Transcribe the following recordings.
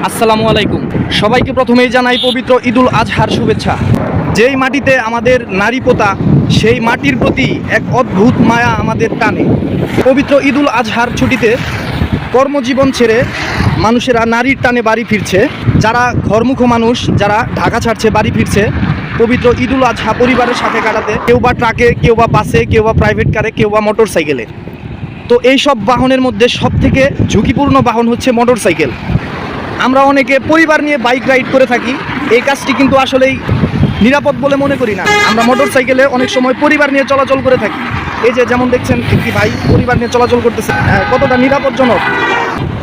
আসসালামু আলাইকুম। সবাইকে প্রথমেই জানাই পবিত্র ঈদুল আজহার শুভেচ্ছা। যেই মাটিতে আমাদের নারী পোতা, সেই মাটির প্রতি এক অদ্ভুত মায়া আমাদের টানে। পবিত্র ঈদুল আজহার ছুটিতে কর্মজীবন ছেড়ে মানুষেরা নারীর টানে বাড়ি ফিরছে। যারা ঘরমুখ মানুষ, যারা ঢাকা ছাড়ছে বাড়ি ফিরছে পবিত্র ঈদুল আজহা পরিবারের সাথে কাটাতে। কেউ বা ট্রাকে, কেউ বা বাসে, কেউ বা প্রাইভেট কারে, কেউ বা মোটর সাইকেলে। তো এই সব বাহনের মধ্যে সবথেকে ঝুঁকিপূর্ণ বাহন হচ্ছে মোটর সাইকেল। আমরা অনেকে পরিবার নিয়ে বাইক রাইড করে থাকি, এই কাজটি কিন্তু আসলেই নিরাপদ বলে মনে করি না। আমরা মোটর সাইকেলে অনেক সময় পরিবার নিয়ে চলাচল করে থাকি। এই যে যেমন দেখছেন একটি ভাই পরিবার নিয়ে চলাচল করতেছে, কতটা নিরাপদজনক।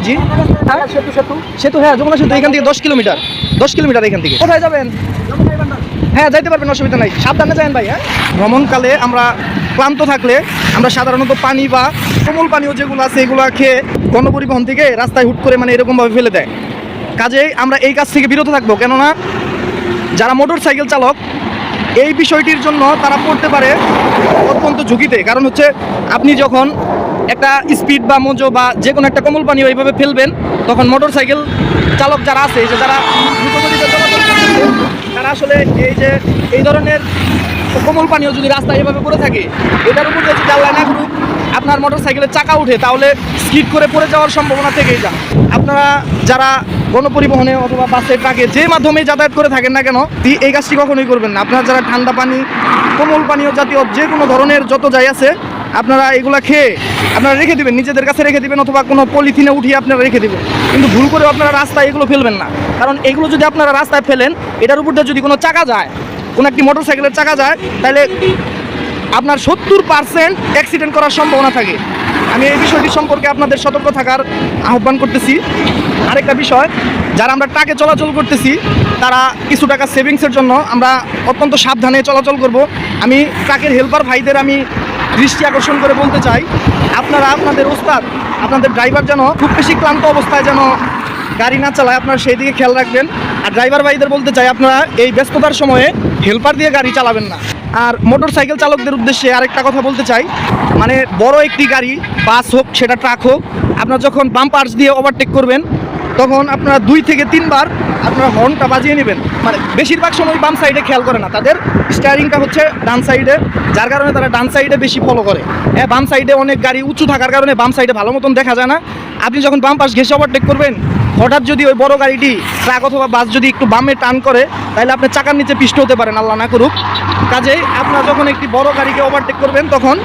জি হ্যাঁ, সেতু হ্যাঁ, যমুনা সেতু এখান থেকে 10 কিলোমিটার এখান থেকে। কোথায় যাবেন? হ্যাঁ, যাইতে পারবেন, অসুবিধা নাই, সাবধানে যাবেন ভাই। হ্যাঁ, ভ্রমণকালে আমরা ক্লান্ত থাকলে আমরা সাধারণত পানি বা কোমল পানীয় যেগুলো আছে এগুলো খেয়ে গণপরিবহন থেকে রাস্তায় হুট করে এরকমভাবে ফেলে দেয়। কাজেই আমরা এই কাজ থেকে বিরত থাকবো, কেননা যারা মোটর সাইকেল চালক এই বিষয়টির জন্য তারা পড়তে পারে অত্যন্ত ঝুঁকিতে। কারণ হচ্ছে আপনি যখন একটা স্পিড বা মোজো বা যে কোনো একটা কোমল পানীয় এইভাবে ফেলবেন, তখন মোটর সাইকেল চালক যারা আছে, যে যারা দ্রুতগতিতে চলাচল করতেছে, তারা আসলে এই ধরনের কোমল পানীয় যদি রাস্তায় এভাবে করে থাকে, এটার উপর যদি আল্লাহ না করুক আপনার মোটর সাইকেলের চাকা উঠে, তাহলে স্কিড করে পড়ে যাওয়ার সম্ভাবনা থেকেই যায়। আপনারা যারা গণপরিবহনে অথবা বাসে, ট্রাকে, যে মাধ্যমে যাতায়াত করে থাকেন না কেন, এই কাজটি কখনোই করবেন না। আপনারা যারা ঠান্ডা পানি, কোমল পানীয় জাতীয় যে কোনো ধরনের যত যাই আছে, আপনারা এগুলা খেয়ে আপনারা রেখে দিবেন, নিজেদের কাছে রেখে দিবেন, অথবা কোনো পলিথিনে উঠিয়ে আপনারা রেখে দিবেন। কিন্তু ভুল করে আপনারা রাস্তায় এগুলো ফেলবেন না, কারণ এগুলো যদি আপনারা রাস্তায় ফেলেন, এটার উপর দিয়ে যদি কোনো চাকা যায়, কোনো একটি মোটর সাইকেলের চাকা যায়, তাহলে আপনার 70% অ্যাক্সিডেন্ট করার সম্ভাবনা থাকে। আমি এই বিষয়টি সম্পর্কে আপনাদের সতর্ক থাকার আহ্বান করতেছি। আরেকটা বিষয়, যারা আমরা ট্রাকে চলাচল করতেছি, তারা কিছু টাকা সেভিংসের জন্য আমরা অত্যন্ত সাবধানে চলাচল করব। আমি ট্রাকের হেল্পার ভাইদের আমি দৃষ্টি আকর্ষণ করে বলতে চাই, আপনারা আপনাদের ওস্তাদ, আপনাদের ড্রাইভার যেন খুব বেশি ক্লান্ত অবস্থায় যেন গাড়ি না চালায়, আপনারা সেই দিকে খেয়াল রাখবেন। আর ড্রাইভার ভাইদের বলতে চাই, আপনারা এই ব্যস্ততার সময়ে হেল্পার দিয়ে গাড়ি চালাবেন না। আর মোটর সাইকেল চালকদের উদ্দেশ্যে আরেকটা কথা বলতে চাই, বড় একটি গাড়ি, বাস হোক, সেটা ট্রাক হোক, আপনারা যখন বাম্পার্স দিয়ে ওভারটেক করবেন, তখন আপনারা 2 থেকে 3 বার আপনারা হর্নটা বাজিয়ে নেবেন। বেশিরভাগ সময় বাম সাইডে খেয়াল করে না, তাদের স্টিয়ারিংটা হচ্ছে ডান সাইডে, যার কারণে তারা ডান সাইডে বেশি ফলো করে। হ্যাঁ, বাম সাইডে অনেক গাড়ি উঁচু থাকার কারণে বাম সাইডে ভালো মতন দেখা যায় না। আপনি যখন বাম পাশ ঘেঁষে ওভারটেক করবেন, হঠাৎ যদি ওই বড় গাড়িটি, ট্রাক অথবা বাস যদি একটু বামে টান করে, তাহলে আপনি চাকার নিচে পিষ্ট হতে পারেন, আল্লাহ না করুক। কাজেই আপনারা যখন একটি বড় গাড়িকে ওভারটেক করবেন, তখন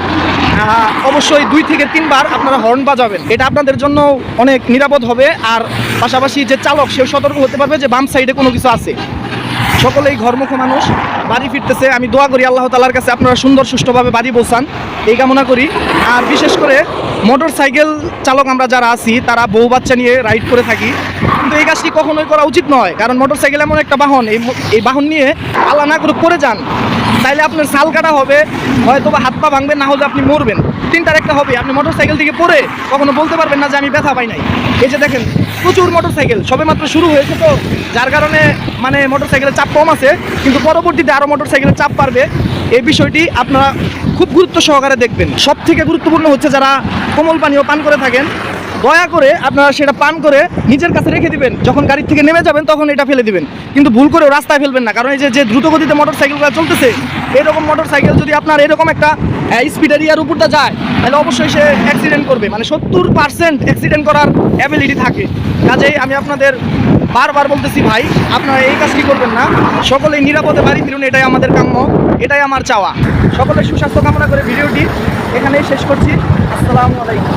অবশ্যই 2 থেকে 3 বার আপনারা হর্ন বাজাবেন। এটা আপনাদের জন্য অনেক নিরাপদ হবে, আর পাশাপাশি যে চালক, সেও সতর্ক হতে পারবে যে বাম সাইডে কোনো কিছু আছে। সকলেই ঘরমুখ মানুষ বাড়ি ফিরতেছে, আমি দোয়া করি আল্লাহ তাআলার কাছে আপনারা সুন্দর সুষ্ঠুভাবে বাড়ি পৌঁছান, এই কামনা করি। আর বিশেষ করে মোটর সাইকেল চালক আমরা যারা আছি, তারা বউ বাচ্চা নিয়ে রাইড করে থাকি, কিন্তু এই কাজটি কখনোই করা উচিত নয়। কারণ মোটর সাইকেল এমন একটা বাহন, এই বাহন নিয়ে আল্লাহ না করে পড়ে যান, তাইলে আপনার সাল কাটা হবে, হয়তো বা হাত পা ভাঙবে, না হলে আপনি মরবেন। 3টার একটা হবে। আপনি মোটর সাইকেল থেকে পড়ে কখনো বলতে পারবেন না যে আমি ব্যথা পাই নাই। এই যে দেখেন, প্রচুর মোটর সাইকেল, সবে মাত্র শুরু হয়েছে, তো যার কারণে মোটর সাইকেলের চাপ কম আছে, কিন্তু পরবর্তীতে আরও মোটর সাইকেলের চাপ বাড়বে। এই বিষয়টি আপনারা খুব গুরুত্ব সহকারে দেখবেন। সব থেকে গুরুত্বপূর্ণ হচ্ছে, যারা কোমল পানীয় পান করে থাকেন, দয়া করে আপনারা সেটা পান করে নিজের কাছে রেখে দিবেন। যখন গাড়ি থেকে নেমে যাবেন, তখন এটা ফেলে দিবেন, কিন্তু ভুল করে রাস্তায় ফেলবেন না। কারণ এই যে দ্রুতগতিতে মোটর সাইকেলগুলো চলতেছে, এরকম মোটর সাইকেল যদি আপনার এরকম একটা স্পিড এরিয়ার উপরটা যায়, তাহলে অবশ্যই সে অ্যাক্সিডেন্ট করবে। 70% অ্যাক্সিডেন্ট করার অ্যাবিলিটি থাকে। কাজেই আমি আপনাদের বারবার বলতেছি, ভাই আপনারা এই কাজটি করবেন না। সকলেই নিরাপদে বাড়ি ফিরুন, এটাই আমাদের কাম্য, এটাই আমার চাওয়া। সকলের সুস্বাস্থ্য কামনা করে ভিডিওটি এখানেই শেষ করছি। আসসালামু আলাইকুম।